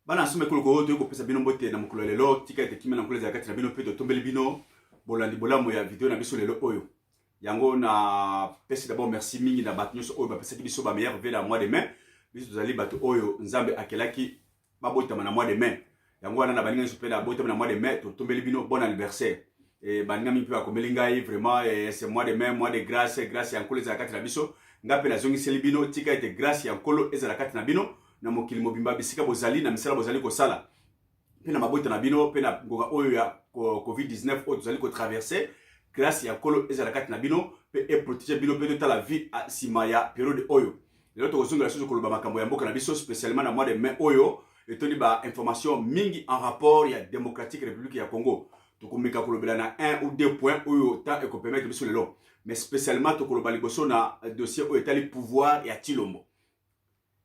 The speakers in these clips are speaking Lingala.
Bana asume koloko to ko pesa bino mbote na mukolo lelo tika ete kimena mukolo za kati na bino pe to tombeli bino bolandi bolamo ya video na biso lelo oyo. Yango na pesi d'abord merci mingi na bato nyonso oyo ba pesa ki biso ba meilleur vœu na mois de mai. Biso tozali bato oyo Nzambe akelaki babotama na mois de mai. Yango wana na baninga nyonso pe na botama na mois de mai to tombeli bino bon anniversaire. Et baninga mingi pe akomeli ngai vraiment c'est mois de mai, mois de grâce, grâce ya nkolo za kati na biso. Ngape na zongi seli bino tika ete grâce ya nkolo ezala kati na bino. Na mokili mobimba bisika bozali na misala bozali kosala pe na mabota na bino pe na ngoka oyo ya COVID-19 oyo tozali ko traverser grâce ya kolo ezala kati na bino pe e protéger bino pe tota la vie a sima ya période oyo lelo tokozonga la chose koloba makambo ya mboka na biso spécialement na mois de mai oyo etoni ba information mingi en rapport ya démocratique république ya Congo tokomeka kolobela na 1 ou 2 points oyo ta eko permettre biso lelo mais spécialement tokoloba liboso na dossier oyo etali pouvoir ya Tshilombo.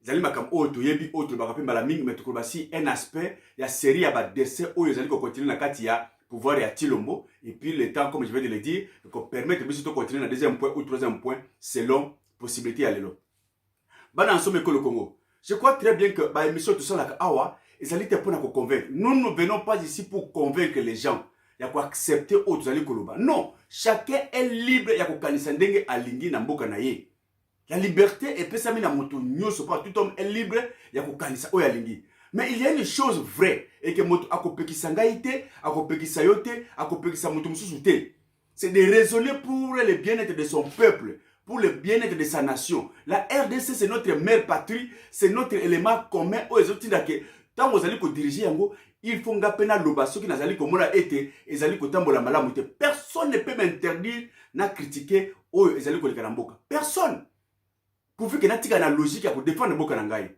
Zali makam oyo toyebi oyo tolobaka pe mbala mingi mais tokoloba si un aspect ya série ya ba décès oyo ezali ko continuer na kati ya pouvoir ya Tshilombo et puis le temps comme je vais de le dire ko permettre biso to continuer na deuxième point ou troisième point selon possibilité ya lelo. Bana nsome ko le Congo. Je crois très bien que ba émission tout ça la awa ezali te pona ko convaincre. Nous ne venons pas ici pour convaincre les gens. Ya ko accepter oyo tozali koloba. Non, chacun est libre ya ko kanisa ndenge alingi na mboka na ye. La liberté est pesami na moto nyoso pas tout homme est libre ya kokanisa oya lingi. Mais il y a une chose vraie et que moto akopekisa ngai te, akopekisa yo te, akopekisa moto mususu te. C'est de raisonner pour le bien-être de son peuple, pour le bien-être de sa nation. La RDC c'est notre mère patrie, c'est notre élément commun aux autres que tant vous allez ko diriger yango, il faut ngapena loba soki nazali ko mona ete ezali ko tambola malamu te. Personne ne peut m'interdire na critiquer oyo ezali ko lekana mboka. Personne. Pourvu que natika na logique pour défendre mboka na ngai.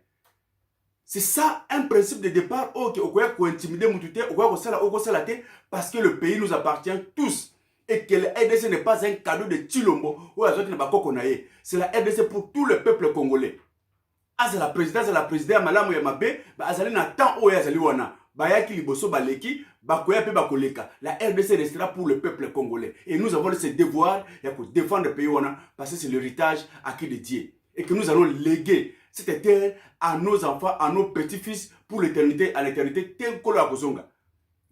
C'est ça un principe de départ OK okoya ko intimider mutute okoya ko sala okosala te parce que le pays nous appartient tous et que la RDC n'est pas un cadeau de Tshilombo ou azoti na bakoko na ye. C'est la RDC pour tout le peuple congolais. Azala président malamu ya mabe ba azali na temps oyo azali wana. Bayaki liboso baleki bakoya pe bakoleka. La RDC restera pour le peuple congolais et nous avons ce devoir ya ko défendre le pays wana parce que c'est l'héritage acquis de Dieu. Et que nous allons léguer cette terre à nos enfants, à nos petits-fils pour l'éternité, à l'éternité, tel que la Kozonga.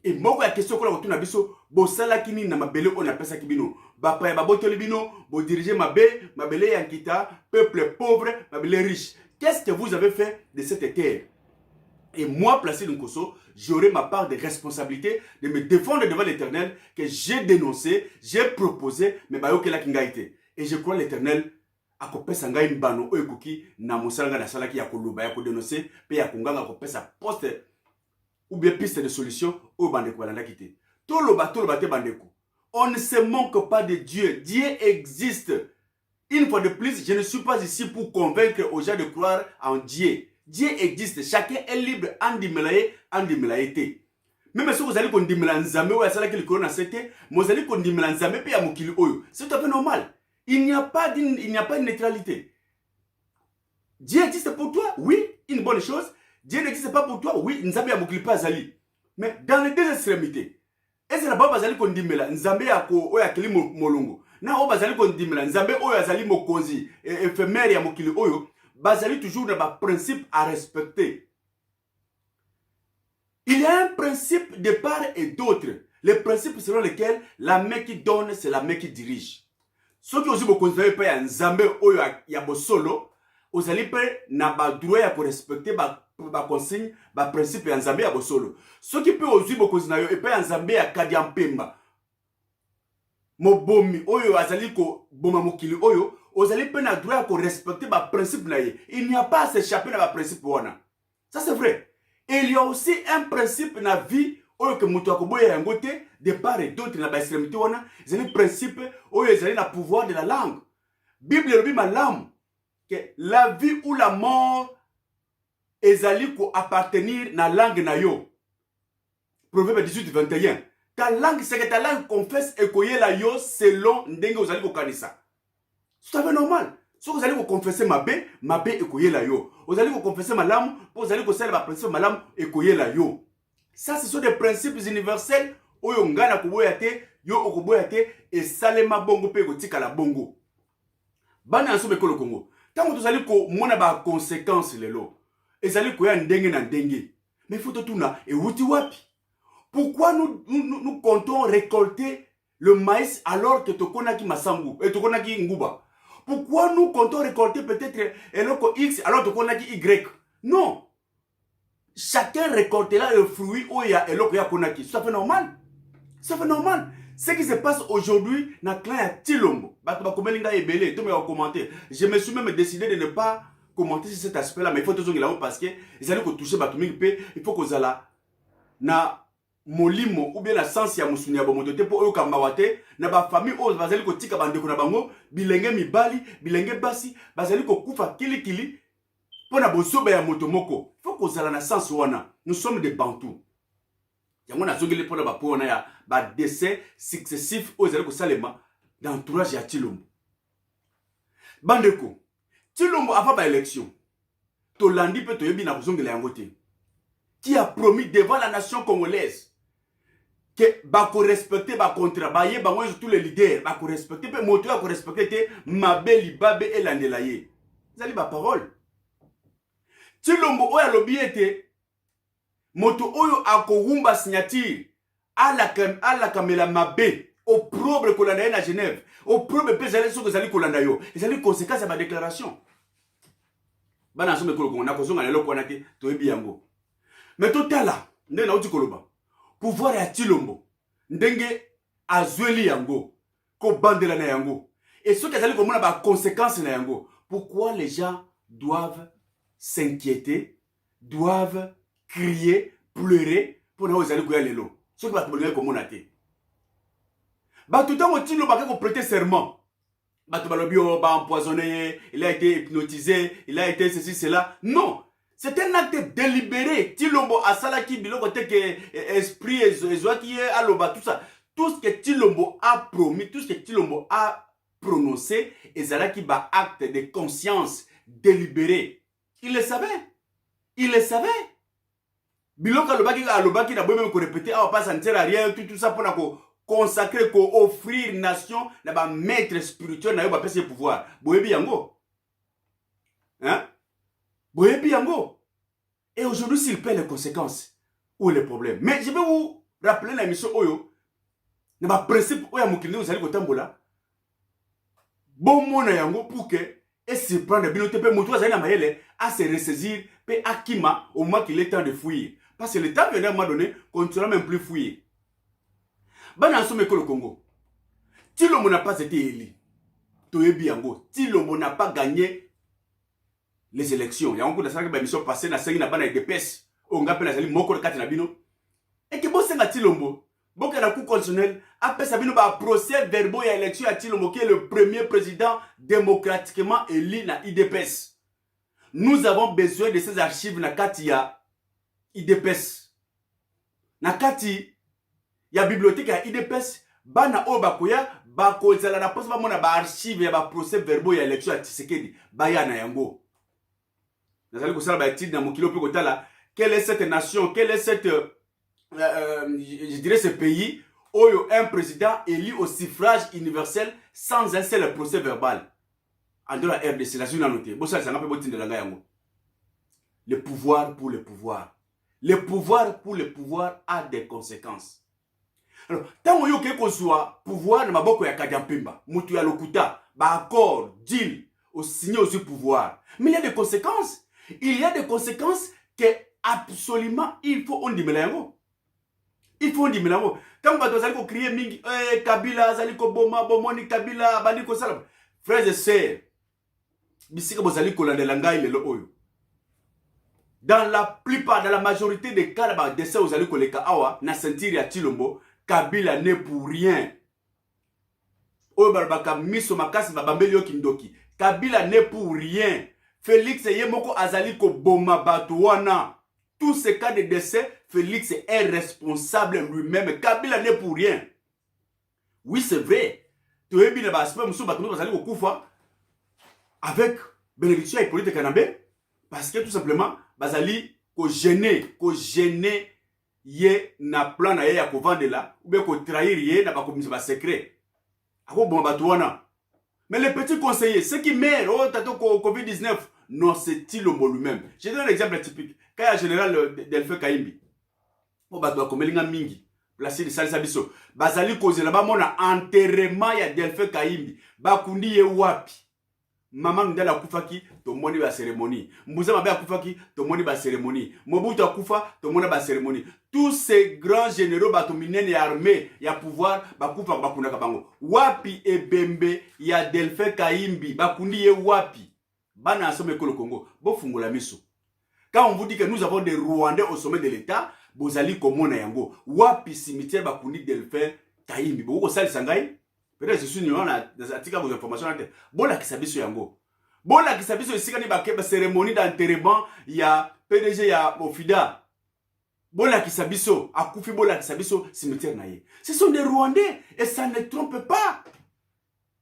Et moi, la question que l'on a biso, bo sala kini na mabele on appelle ça kibino. Bapa ya baboto libino, bo diriger mabele yankita, peuple pauvre, mabele riche. Qu'est-ce que vous avez fait de cette terre? Et moi, placé dans Koso, j'aurai ma part de responsabilité de me défendre devant l'Éternel que j'ai dénoncé, j'ai proposé, mais bayoke la kingaite. Et je crois l'Éternel akopesa ngai mbano oyo koki na mosalanga na salaki ya koloba ya kodénoncer pe ya konganga akopesa poste ou bien piste de solution oyo bandeko balandaki te. Toloba te bandeko. On ne se manque pas de Dieu. Dieu existe. Une fois de plus, je ne suis pas ici pour convaincre aux gens de croire en Dieu. Dieu existe. Chacun est libre en dimelaye te. Même si vous allez kondimela nzambe oyo asalaki likolo na sete, vous allez kondimela nzambe pe ya mokili oyo. C'est tout à fait normal. Il n'y a pas de neutralité. Dieu existe pour toi, oui, une bonne chose. Dieu n'existe pas pour toi, oui, Nzambe ya mokili pa azali. Mais dans les deux extrémités, est-ce que la baba azali kondimela Nzambe ya ko oya keli molongo. Na o bazali kondimela Nzambe oyo azali mokonzi éphémère ya mokili oyo, bazali toujours dans ba principe à respecter. Il y a un principe de part et d'autre. Le principe selon lequel la main qui donne, c'est la main qui dirige. Ceux qui ont considéré que Nzambe oyo ya bosolo, ozali pe na ba droit ya ko respecter ba consigne, ba principe ya Nzambe ya bosolo. Ceux qui peut ozu bokonzina yo pe Nzambe ya kadiampemba. Mobomi oyo azali ko boma mokili oyo, ozali pe na droit ya ko respecter ba principe na ye. Il n'y a pas à s'échapper na ba principe wana. Ça c'est vrai. Et il y a aussi un principe na vie oyo ke mutu akoboya yango te de part et d'autre na ba extrémité wana ezali principe oyo ezali na pouvoir de la langue. Bible elobi malamu que la vie ou la mort ezali ko appartenir na langue na yo. Proverbe 18:21. Ta langue c'est que ta langue confesse et koyela yo selon ndenge ozali ko kanisa. C'est tout à fait normal. Si vous allez vous confesser mabe et koyela yo. Vous allez vous confesser malamu, vous allez ko sala ba principe malamu et koyela yo. Ça, ce sont des principes universels. Oyo ngana kuboya te, yo okuboya te, et salema bongo pe kotika la bongo. Bana anso mekolo Congo. Tango tozali ko mona ba conséquences lelo. Ezali ko ya ndenge na ndenge. Mais il faut tout na et wuti wapi. Pourquoi nous comptons récolter le maïs alors que tokonaki masangu et tokonaki nguba? Pourquoi nous comptons récolter peut-être eloko X alors que tokonaki Y? Non. Chacun récoltera le fruit où il y a eloko ya konaki. Ça fait normal. Ça fait normal. Ce qui se passe aujourd'hui dans le clan de Tshilombo, je me suis même décidé de ne pas commenter sur cet aspect-là, mais il faut toujours que là parce que ils allaient toucher il faut que ça na molimo ou bien la sens ya musuni ya bomotote pour eux kambawate na ba famille o bazali ko tika bandeko na bango bilenge mibali bilenge basi bazali ko kufa kili pour na bosoba ya motomoko. Il faut que ça na sens wana. Nous sommes des bantous. Yango na zongeli pour ba pona ya ba décès successifs aux zali ko salema d'entourage ya Tshilombo. Bandeko Tshilombo avant ba élection to landi pe to yebi na zongeli yango te, qui a promis devant la nation congolaise que ba ko respecter ba contrat ba ye bango tous les leaders ba ko respecter pe moto ya ko respecter te mabeli babe elandela ye zali ba parole. Tshilombo oya lobi ete moto oyo akoumba signature ala kamela mabe au probe kolanda na Genève au probe pe zali soko zali kolanda yo ezali conséquence ya ba déclaration bana somme koloko na kozonga lelo kwana te toyebi yango. Mais totala ndenge na uti koloba pouvoir ya Tshilombo ndenge azweli yango ko bandela na yango et ce que zali komona ba conséquence na yango. Pourquoi les gens doivent s'inquiéter, doivent crier, pleurer pour nous aller courir l'élo? Ce qui va te donner comme on a été. Tout le Tshilombo a prêté serment. Batoubalobio va empoisonné, il a été hypnotisé, il a été ceci, cela. Non, c'est un acte délibéré. Tshilombo a salaki bilo côté que esprit qui est aloba tout ça. Tout ce que Tshilombo a promis, tout ce que Tshilombo a prononcé, et zalaki ba acte de conscience délibéré. Il le savait. Il le savait. Biloko alobaki na boye même ko répéter ah pas ça ne sert à rien tout ça pour na ko consacrer ko offrir nation na ba maître spirituel na yo ba pesa pouvoir. Boyebi yango. Hein? Boyebi yango. Et aujourd'hui s'il paie les conséquences ou les problèmes. Mais je vais vous rappeler la mission oyo na ba principe oya mokili ozali ko tambola. Bon mona yango pour que et se prendre bien te pe moto azali na mayele à se ressaisir pe akima au moins qu'il est temps de fuir. Parce que le temps vient à un moment donné qu'on ne sera même plus fouillé. Bana somme le Congo. Tshilombo n'a pas été élu. Toyebi yango. Tshilombo n'a pas gagné les élections. Il y a encore des émissions passées na sengi na bana EDPS. On appelle la moko de kati na bino. Et que bon senga Tshilombo. Bon que la Cour constitutionnelle après ça bino ba procès verbal ya élection à Tshilombo qui est le premier président démocratiquement élu na IDPS. Nous avons besoin de ces archives na kati ya IDPS. Na kati ya bibliothèque ya IDPS bana o bakoya bakozala na poste ba mona ba archive ya ba procès verbal ya élection ya Tshisekedi baya na yango. Nazali ko sala ba étude na mokilo pe kotala quelle est cette nation, quelle est cette je dirais ce pays où un président élu au suffrage universel sans un seul procès verbal. En dehors de la RDC, la zone a noté. Le pouvoir pour le pouvoir. Le pouvoir pour le pouvoir a des conséquences. Alors, tant qu'on soit pouvoir na maboko ya Kadiampemba, mutu ya lokuta, ba accord, deal, au signer aussi pouvoir. Mais il y a des conséquences. Il y a des conséquences que absolument il faut on dimelango. Il faut on dimelango. Quand vous allez crier mingi, Kabila, zaliko boma, bomoni Kabila, bandiko salam. Frères et sœurs, bisika bozali kolanda langai lelo oyo. Dans la plupart, dans la majorité des cas, bah, décès aux alliés koleka awa, na sentir ya Tshilombo, Kabila n'est pour rien. Oyo barbaka miso makasi babambeli yo kindoki. Kabila n'est pour rien. Félix Yemoko azali ko boma batuana. Tous ces cas de décès, Félix est responsable lui-même. Kabila n'est pour rien. Oui, c'est vrai. Tu es bien avec bénédiction et politique canabé. Parce que tout simplement, bazali ko gêner ye na plan na ye ya ko vendre là ou bien ko trahir ye na ba ko misa ba secret. Ako bon batuana. Mais les petits conseillers, ceux qui meurent, oh tato Covid-19, non, c'est Tshilombo lui-même. Je donne un exemple typique. kaya général Delphin Kaimbi po bato bakomelinga mingi Placide salisa biso bazali kozela bamona enterrement ya Delphin Kaimbi bakundi ye wapi Maman Ndala akufaki tomoni ba cérémonie Mbuza Mabe akufaki tomoni ba cérémonie Mobutu akufa tomoni ba cérémonie tous ces grands généraux bato minene ya armée ya pouvoir bakufa bakundaka bango wapi ebembe ya Delphin Kaimbi bakundi ye wapi bana asome ekolo Congo bofungola miso. Quand on vous dit que nous avons des Rwandais au sommet de l'État bozali komona yango wapi cimetière bakundi Delphin Kaimbi boko sali sangai. Peut-être je suis ignorant dans article vos informations. Bola kisabiso yango. Bola kisabiso isika ni bakeba cérémonie d'enterrement ya PDG ya Ofida. Bola kisabiso akufi bola kisabiso cimetière naye. Ce sont des Rwandais et ça ne trompe pas.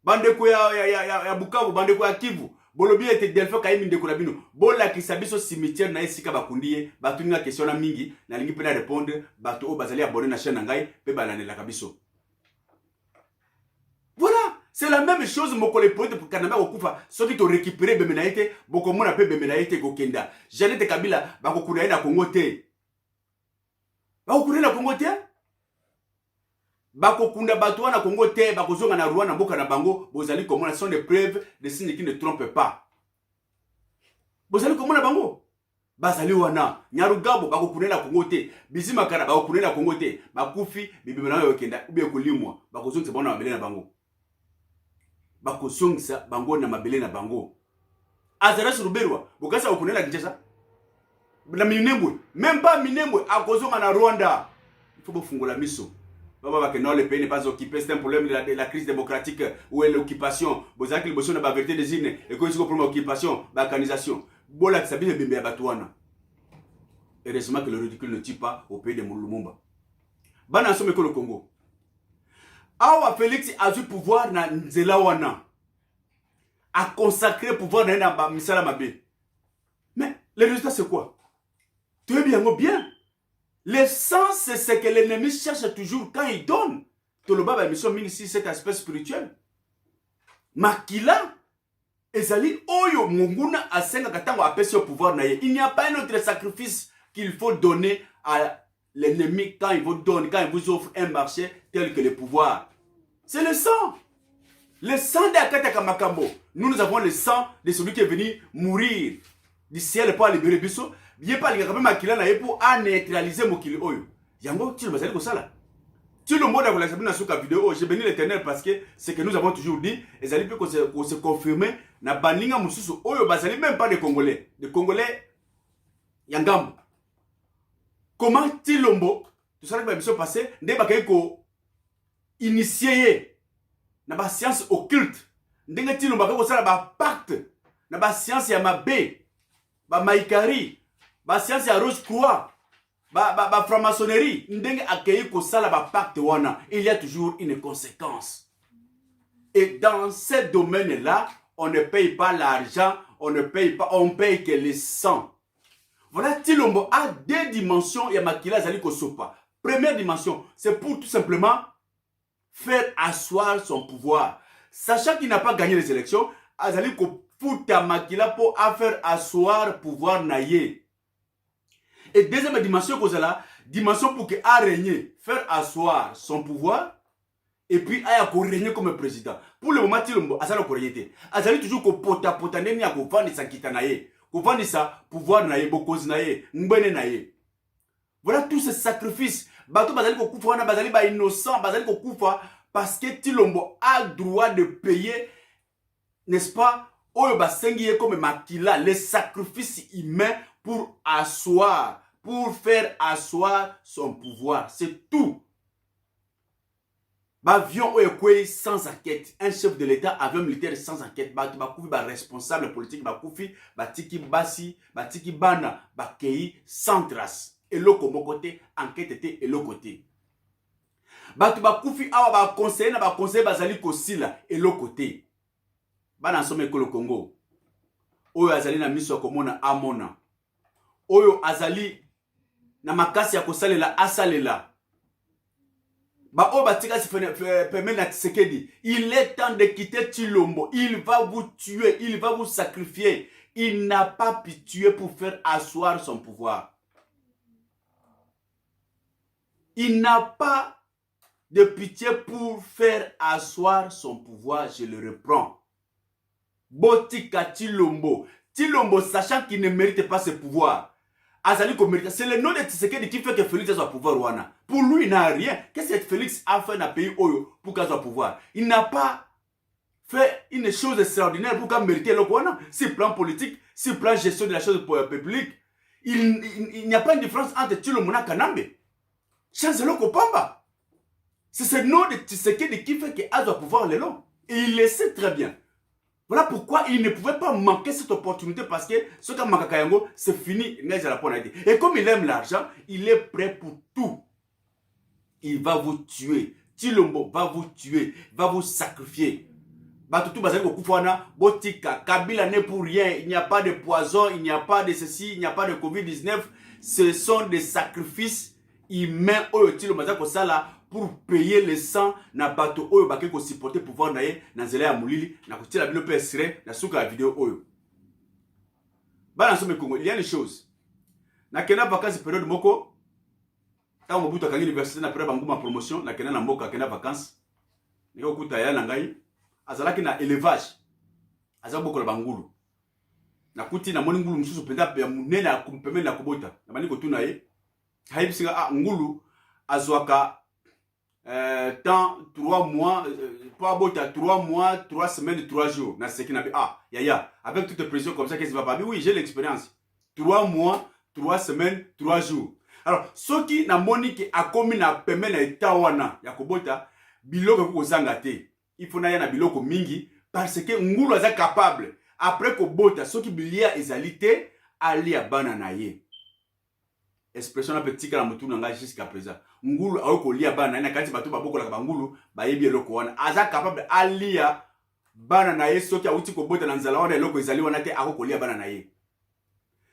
Bandeko ya Bukavu, bandeko ya Kivu. Bolobi ete Delphin Kaimbi ndeko na bino. Bola kisabiso cimetière naye sika bakundiye. Batu nga question na mingi na lingi pena répondre batu o bazali abonné na chaîne ngai pe balanela kabiso. Voilà, c'est la même chose moko les poètes pour Kanamba okufa ceux qui t'ont récupéré bemenaïté boko mona pe bemenaïté kokenda. Jeannette Kabila bako kunaye na Congo te. Bako kunaye na Congo te? Bako kunda bato na Congo te bako zonga na Rwanda mboka na bango bozali komona sont des preuves de signes qui ne trompent pas. Bozali komona bango. Bazali wana Nyarugabo bako kunaye na Congo te. Bizima kana bako kunaye na Congo te. Bakufi bibimena yo kenda ube kolimwa bako zonga bona mabele na bango. Bako songisa bango na mabele na bango. Azaras Ruberwa, bokasa okunela Kinshasa. Na Minembwe, même pas Minembwe, akozonga na Rwanda. Il faut bofungola miso. Baba que non le pays n'est pas occupé, c'est un problème de la crise démocratique ou l'occupation. Bozaki le bosso na ba vérité des îles et que c'est problème occupation, ba organisation. Bola ki sabine bembe ya batwana. Heureusement que le ridicule ne tue pas au pays de Lumumba. Bana nsome ko le Congo. Awa Félix a eu pouvoir na nzela wana a consacré pouvoir na misala mabe. Mais le résultat c'est quoi? Tu es bien. L'essence c'est ce que l'ennemi cherche toujours quand il donne. Toloba ba mission mingi si cet aspect spirituel. Makila ezali oyo munguna asenga katango apesi au pouvoir na ye. Il n'y a pas un autre sacrifice qu'il faut donner à l'ennemi quand il vous donne, quand il vous offre un marché tel que le pouvoir. C'est le sang. Le sang d'Akata Kamakambo. Nous avons le sang de celui qui est venu mourir du ciel pour libérer Bisso. Bien pas les Makila na pour neutraliser Mokili Oyo. Yango, tu le vas aller ça là. Tu le mot de la Sabine sur la vidéo, j'ai béni l'Éternel parce que c'est que nous avons toujours dit, et ça peut se confirmer, na baninga mususu Oyo basali même pas des Congolais. Des Congolais, Yangam. Comment Tilombo, tout ça qui va se passer, n'est pas qu'on initié na ba science occulte. Ndenge Tilombo ko sala ba pacte na ba science ya mabe, ba maikari, ba science ya Rose Croix, ba franc-maçonnerie. Ndenge accueilli ko sala ba pacte wana, il y a toujours une conséquence. Et dans ce domaine-là, on ne paye pas l'argent, on paye que le sang. Voilà, Tilombo a deux dimensions. Il y a Makila Zali Kosopa. Première dimension, c'est pour tout simplement faire asseoir son pouvoir. Sachant qu'il n'a pas gagné les élections, Azali Koputa Makila pour faire asseoir le pouvoir naïe. Et deuxième dimension, dimension pour qu'il a régné, faire asseoir son pouvoir, et puis il a régner comme président. Pour le moment, Tilombo, Azali Koreyete. Azali toujours Kopota Neni a Kopani Sankita naïe. Kopandisa pouvoir naïe, bokozi naïe, mbene naïe. Voilà tous ces sacrifices. Bato bazali ko kufa wana bazali ba innocent, bazali ko kufa parce que Tilombo a droit de payer, n'est-ce pas? Oyo basengiye comme Makila, les sacrifices humains pour asseoir, pour faire asseoir son pouvoir. C'est tout. Bavion Oyekwei sans enquête. Un chef de l'État, avion militaire sans enquête. Bakoufi, responsable politique, Bakoufi, Batiki Basi, Batiki Bana, Bakei, sans trace. Et l'autre côté, enquête était et l'autre côté. Bakoufi, awa conseiller Bazali Kosila, et l'autre côté. Bana somme ko le Congo. Oyo azali na miso komona amona. Oyo azali na makasi ya kosalela asalela. Il est temps de quitter Tilombo. Il va vous tuer, il va vous sacrifier. Il n'a pas pitié pour faire asseoir son pouvoir. Il n'a pas de pitié pour faire asseoir son pouvoir, je le reprends. Botika Tshilombo. Tshilombo, sachant qu'il ne mérite pas ce pouvoir. C'est le nom de Tshisekedi qui fait que Félix a son pouvoir. Wana. Pour lui, il n'a rien. Qu'est-ce que Félix a fait dans le pays Oyo pour qu'il ait son pouvoir? Il n'a pas fait une chose extraordinaire pour qu'il mérite le Wana. Si plan politique, si plan gestion de la chose publique, il n'y a pas une différence entre Tshilombo et Kanambe. Change-le Kopamba. C'est ce nom de Tshisekedi qui fait qu'il a son pouvoir le long. Et il le sait très bien. Voilà pourquoi il ne pouvait pas manquer cette opportunité parce que ce qu'a Makakayango, c'est fini. Et comme il aime l'argent, il est prêt pour tout. Il va vous tuer. Tshilombo va vous tuer, va vous sacrifier. Kabila n'est pour rien. Il n'y a pas de poison, il n'y a pas de ceci, il n'y a pas de Covid-19. Ce sont des sacrifices humains. Pour payer le sang na bato oyo bake ko supporter pouvoir naye na nzela ya mulili na kutila bino pe sire na suka la vidéo oyo. Bana somme Congo, il y a des choses. Na kena vacances période moko. Ta Mobutu akangi université na période banguma promotion na kena na mboka kena vacances. Niko kuta ya na ngai azalaki na élevage. Azaka boko la bangulu. Na kuti na moni ngulu mususu penda ya munene na kumpeme na kubota. Na bani ko tuna ye. Haibisika ngulu azwaka temps 3 mois, pas beau, 3 mois, 3 semaines, 3 jours. Yaya, avec toute pression comme ça, qu'est-ce qui va pas? Oui, j'ai l'expérience. 3 mois, 3 semaines, 3 jours. Alors, ceux qui na monique a commis na peme na etawana, yakobota, biloko ko zangate. Il faut na ya na biloko mingi, parce que ngulu aza capable. Après ko bota, ceux qui bilia ezalité, ali abana na ye. Expression na petit kala mutu na ngai jusqu'à présent. Ngulu aoko lia bana na kati bato baboko la bangulu ba yebi eloko wana aza capable alia bana na ye soki awuti ko bota na nzala wana eloko ezali wana te akoko lia bana na ye.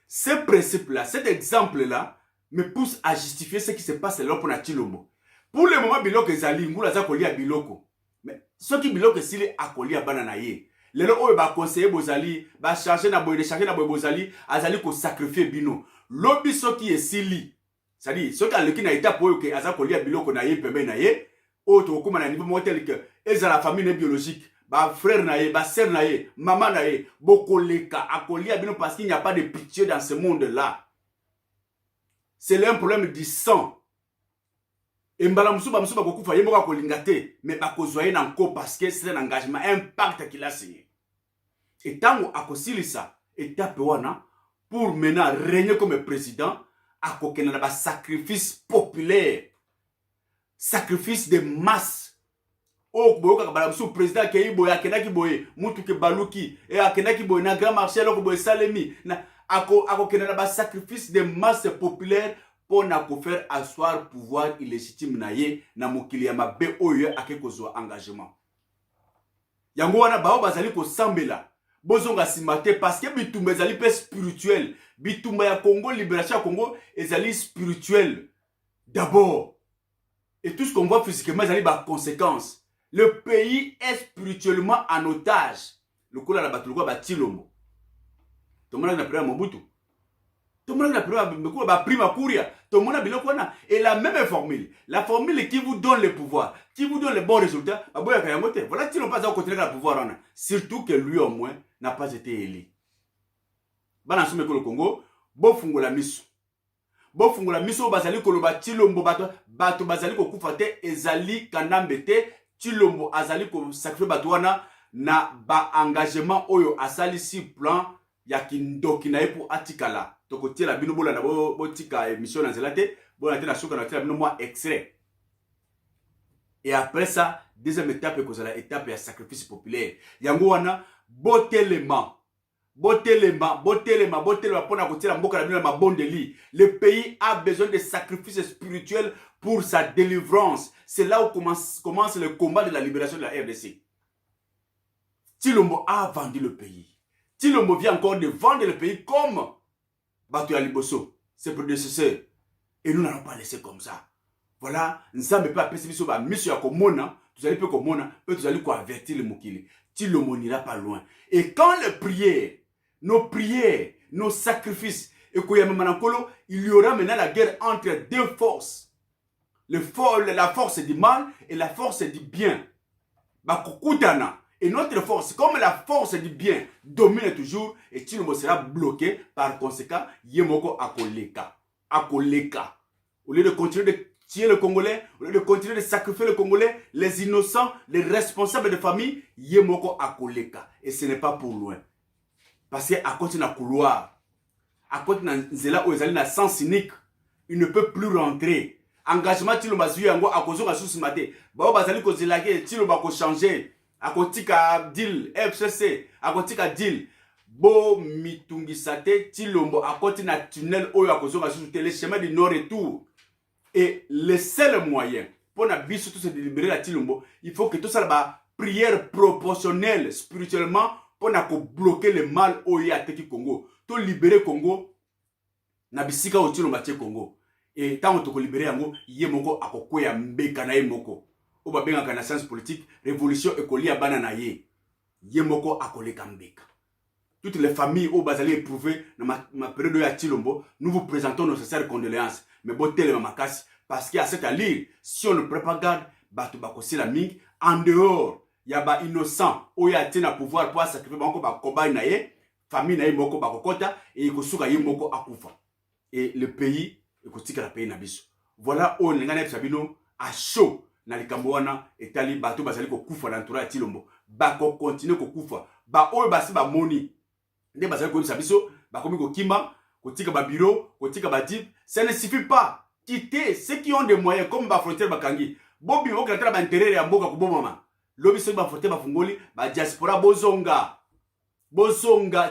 Ce principe là, cet exemple là me pousse à justifier ce qui se passe là pour na Tshilombo. Pour le moment biloko ezali ngulu aza ko lia biloko. Mais soki biloko sili akolia bana na ye. Lelo oyo ba conseiller bozali ba charger na boye charger na boye bozali azali ko sacrifier bino. Lobi soki esili. C'est-à-dire, ce qui a le qui n'a été pour que Aza Kolia Biloko na ye pembe na ye, autre comme na niveau tel que eza la famille biologique, ba frère na ye, ba sœur na ye, maman na ye, bokoleka akolia bino parce qu'il n'y a pas de pitié dans ce monde-là. C'est un problème du sang. Et mbala musuba musuba kokufa ye moko kolingate, mais ba kozwaye na nko parce que c'est un engagement, un pacte qu'il a signé. Et tango akosilisa étape wana pour maintenant régner comme président. A kokena ba sacrifice populaire, sacrifice de masse. O boyoka kabala msu président ke iboye akena ki boye mutu ke baluki e akena ki boye na grand marché loko boye salemi na ako kena ba sacrifice de masse populaire pour na ko faire asseoir pouvoir illégitime na ye na mokili ya mabe oyo akekozwa engagement. Yango wana bao bazali ko sambela bozonga simate parce que bitumba ezali pe spirituel. Bitumba ya Congo, libération ya Congo, ezali spirituel. D'abord. Et tout ce qu'on voit physiquement, ezali ba conséquence. Le pays est spirituellement en otage. Le coup là, le coup ba Tshilombo. Tout le monde a pris à Mobutu. Tout le monde a pris à Prima Kuria. Tout le monde a biloko wana. Et la même formule. La formule qui vous donne le pouvoir, qui vous donne les bons résultats, voilà Tshilombo pas à continuer le pouvoir. Surtout que lui au moins n'a pas été élu. Bana sume ko le Congo, bo fungola miso. Bo fungola miso bazali koloba Tshilombo bato bazali ko kufate ezali kanambe te, Tshilombo azali ko sacrifier bato wana na ba engagement oyo asali si plan ya kindoki na pour atikala. Toko tiela bino bola na bo tika émission na zelate, bola te na suka na tiela bino moi extrait. Et après ça, deuxième étape ko la étape ya sacrifice populaire. Yango wana botelema pona kotela mboka na bino na mabondeli. Le pays a besoin de sacrifices spirituels pour sa délivrance. C'est là où commence le combat de la libération de la RDC. Tshilombo a vendu le pays. Tshilombo vient encore de vendre le pays comme Batu Aliboso, ses prédécesseurs. Et nous n'allons pas laisser comme ça. Voilà, nous sommes pas pessimistes, monsieur Akomona, vous allez pas Komona, vous allez quoi avertir le Mokili. Tshilombo n'ira pas loin. Et quand les prières nos prières, nos sacrifices. Et il y aura maintenant la guerre entre deux forces. La force du mal et la force du bien. Et notre force, comme la force du bien domine toujours, et Tshilombo sera bloqué, par conséquent, Yemoko Akoleka. Akoleka. Au lieu de continuer de tuer le Congolais, au lieu de continuer de sacrifier le Congolais, les innocents, les responsables de famille, Yemoko Akoleka. Et ce n'est pas pour loin. Parce qu'à côté de la couloir, à côté de la sens unique, il ne peut plus rentrer. Engagement Tshilombo Zui yango a cause de sous maté. Ba bazali ko zelake Tshilombo ko changer. A kotika deal FCC, a kotika deal. Bo mitungisate Tshilombo a côté na tunnel oyo a cause de le chemin du nord et tout. Et le seul moyen pour na biso tout se libérer la Tshilombo, il faut que tout ça ba prière proportionnelle spirituellement pour na ko bloquer le mal oyo a teki Congo. To libérer Congo na bisika o Tshilombo tie Congo. Et tant que tu libéré yango yemoko akokwea mbeka na yemoko oba benga kana science politique révolution écolia bana na ye yemoko akoleka mbeka. Toutes les familles au bazali éprouvé dans ma période ya Tshilombo, nous vous présentons nos sincères condoléances mais botel makasi parce qu'à cette allure si on ne prend pas garde batu bakosi la mingi en dehors ya ba innocent oya tina pouvoir pour sacrifier banko ba combat na ye famille na ye moko bakokota et ikosuka yemoko akufa et le pays ekotika la pays na biso. Voilà on ngana sabino a chaud na likambo wana etali bato bazali ko kufa na entourage Tshilombo bako continuer ko kufa ba oyo basi ba moni nde bazali ko biso bakomi ko kima kotika ba bureau kotika ba dip. Ça ne suffit pas. Quitter ceux qui ont des moyens comme ba frontière bakangi bobi mo kala ba intérêt ya mboka ko bomama lobi so ba frontière ba fungoli ba diaspora bozonga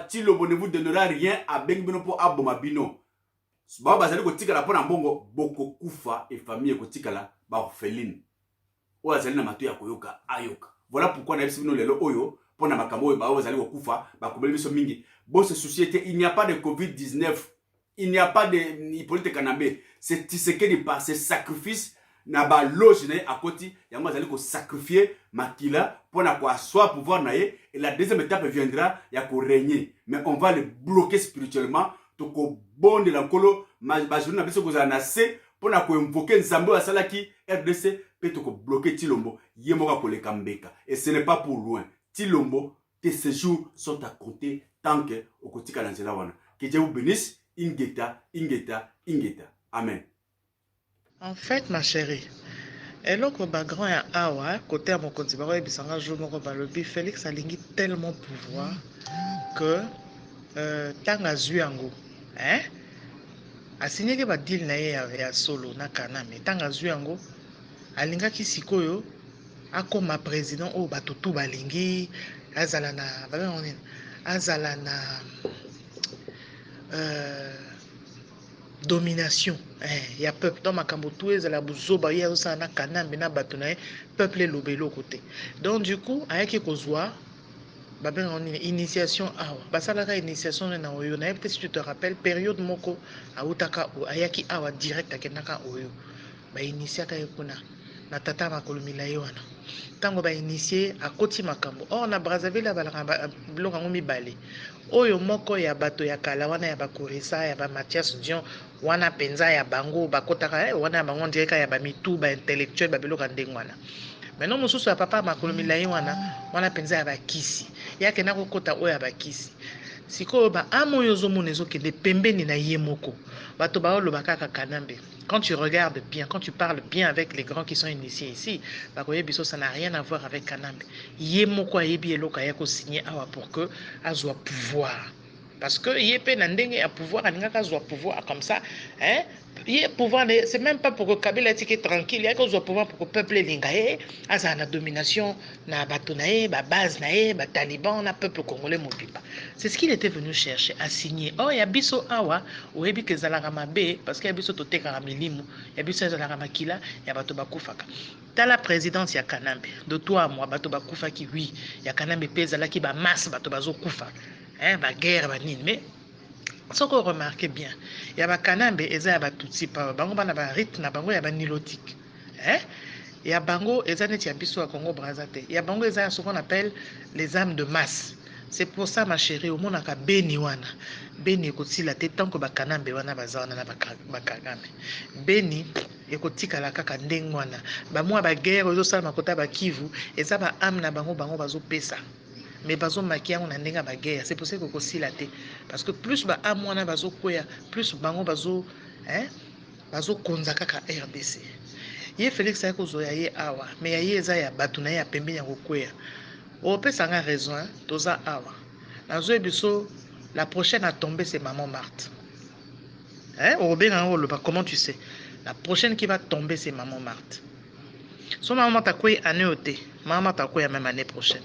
Tshilombo ne vous donnera rien à bengibino po aboma bino. Ba bazali ko tikala pona mbongo boko kufa et famille ko tikala ba orpheline o azali na mato ya koyoka ayoka. Voilà pourquoi na bisino lelo oyo pona makambo ba bazali ko kufa ba kobeli biso mingi bo se société. Il n'y a pas de Covid-19, il n'y a pas de Hippolyte Kanambe. C'est Tshisekedi par ses sacrifices na ba loge na à côté yango azali ko sacrifier makila pona ko asseoir pouvoir na ye, et la deuxième étape viendra ya ko régner, mais on va le bloquer spirituellement. Toko bonde la nkolo majuri na biso kozala na se pona ko invoquer nzambe asalaki RDC pe toko bloquer Tshilombo yemoka koleka mbeka. Et ce n'est pas pour loin. Tshilombo, tes séjours sont à compter tant que okotika na nzela wana. Que Dieu vous bénisse. Ingeta. Amen. En fait, ma chérie, eloko bagrand ya awa côté à mon konti bako ebisanga jour moko balobi Félix alingi tellement pouvoir que tanga zwi yango asinyaki ba deal na ye ya solo na Kanambe tanga zwi yango alingaki sikoyo akoma président o bato tu balingi azala na azala na domination ya peuple dans makambo tout ezala buzoba ya osa na Kanambe na bato na peuple lobelo côté. Donc du coup ayaki kozwa baben on initiation awa basalaka initiation na oyo na peut-être si tu te rappelles période moko autaka ayaki awa direct akendaka oyo ba initiaka ekuna na tata makolomila ye wana tango ba initier akoti makambo or na Brazzaville balaka biloko ngo mibale oyo moko ya bato ya kala wana ya bakoresa ya ba Mathias Dion wana penza ya bango bakotaka wana bango direka ya ba mitu ba intellectuel ba biloko ndenge wana. Maintenant mosusu ya papa makolomila ye wana penza ya bakisi yake na kokota oyo ya bakisi sikoyo ba amo yo zomona ezokende pembeni na ye moko bato baoloba kaka Kanambe. Quand tu regardes bien, quand tu parles bien avec les grands qui sont initiés ici, ça n'a rien à voir avec Kanambe. Yemoko ayebi eloka yako signé awa pour que azwa pouvoir. Parce que yepé nandenge a pouvoir, aningaka azwa pouvoir comme ça, hein? Yé pouvoir, c'est même pas pour que Kabila tike tranquille, yako azwa pouvoir pour que le peuple lingaye, asa na domination, na batonaye, ba base naye, ba taliban, na peuple congolais mobipa. C'est ce qu'il était venu chercher, à signer. Oh, yabiso awa, oyebi ke zalaka mabe, parce que yabiso toteka milimu, yabiso zalaka makila, yabato bakufaka. T'as la présidence ya Kanambe, de toi à moi, bato bakufaki, oui, ya Kanambe pesa la ki ba masse, bato bazo kufa. Ba guerre ba nini, mais ce qu'on remarque bien, il y a ba Kanambe eza ba tutsi pa bango bana ba rythme na bango ya ba nilotique. Il y a bango eza net ya biso à Congo Brazzaville. Il y a bango eza ce qu'on appelle les âmes de masse. C'est pour ça ma chérie, au monde aka beni wana. Beni ekotila te tant que bakanambe wana bazawana na bakagame. Beni ekotika la kaka ndenge wana. Ba mwa ba guerre ozo sala makota ba Kivu, eza ba âme na bango bazo pesa. Mais bazo makia on ndenga ba guerre. C'est pour ça que kosila te parce que plus ba âme wana bazo koya, plus bango bazo bazo konza kaka RDC. Ye Félix ayako zoya ye awa, mais ye eza ya batu na ye ya pembe ya kokwea. On peut s'en avoir raison, hein, toza awa. Dans biso, la prochaine à tomber, c'est Maman Marthe. Hein? Comment tu sais? La prochaine qui va tomber, c'est Maman Marthe. So Maman Marthe a quoi année au thé? Maman Marthe a quoi même année prochaine?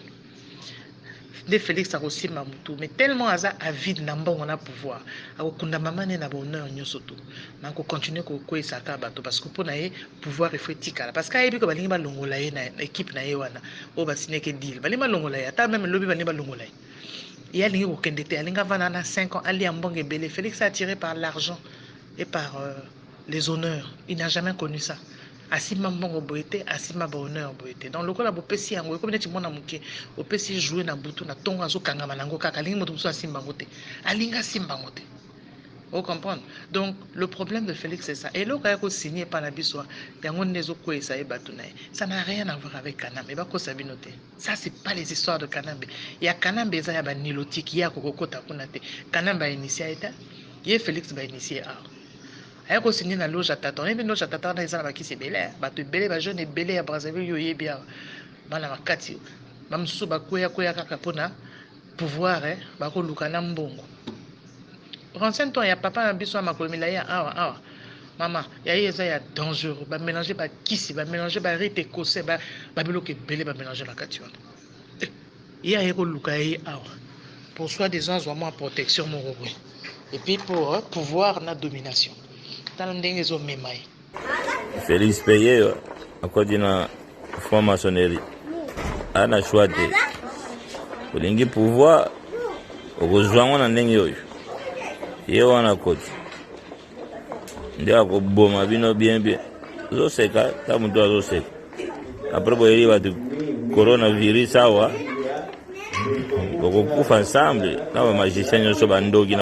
De Félix a aussi Mamoutou, mais tellement avide n'ambon on a pouvoir. Alors qu'on a maman n'a bonheur ni surtout. Mais on continue qu'on ça bateau parce que pour naïe pouvoir il faut tika. Parce qu'à époque balingi ba longolaye na équipe na yewana. O ba signer que deal. Balingi ba longolaye. Ata même lobby balingi ba longolaye. Il y a lingi ko kendete. Alinga vana na 5 ans ali ambonge belé. Félix est attiré par l'argent et par les honneurs. Il n'a jamais connu ça. Asima mbongo boete, asima bonheur boete. Donc lokola bopesi yango comme neti mona muke, opesi jouer na butu na tonga azo kangama nango kaka lingi moto muso asimba ngote. Alinga simba ngote. Vous comprenez? Donc le problème de Félix c'est ça. Et là quand il signé par la biso, yango nezo ko esa e batunaye. Ça n'a rien à voir avec Kanambe. Ba ko sabinote. Ça c'est pas les histoires de Kanambe. Il y a Kanambe eza ya ba nilotique ya kokokota kuna te. Kanambe a initié eta. Ye Félix ba initié a. Aye ko signé na loge atata. On est loge atata na ezala bakisi belé. Ba to belé ba jeune belé à Brazzaville yo yebia. Bana makati. Ba msusu ba koya kaka pona pouvoir ba ko lukana mbongo. Renseigne-toi, il y a papa na biso makolomila ya awa. Maman, il y a ça ya dangereux. Ba mélanger ba kisi, ba mélanger ba rite écossais, ba biloke belé ba mélanger la katiwana. Il y a ko lukaye awa. Pour soi-disant vraiment protection mon robot. Et puis pour pouvoir na domination. Félix payé à cause d'une franc-maçonnerie. On a choisi pour l'ingi pouvoir rejoindre un n'engue et on a côté. Ndia ko boma bino bien. Zo seka ta muto zo seka. Après boyeli va du coronavirus sawa. Boko kufa ensemble na magicien nyoso bandogi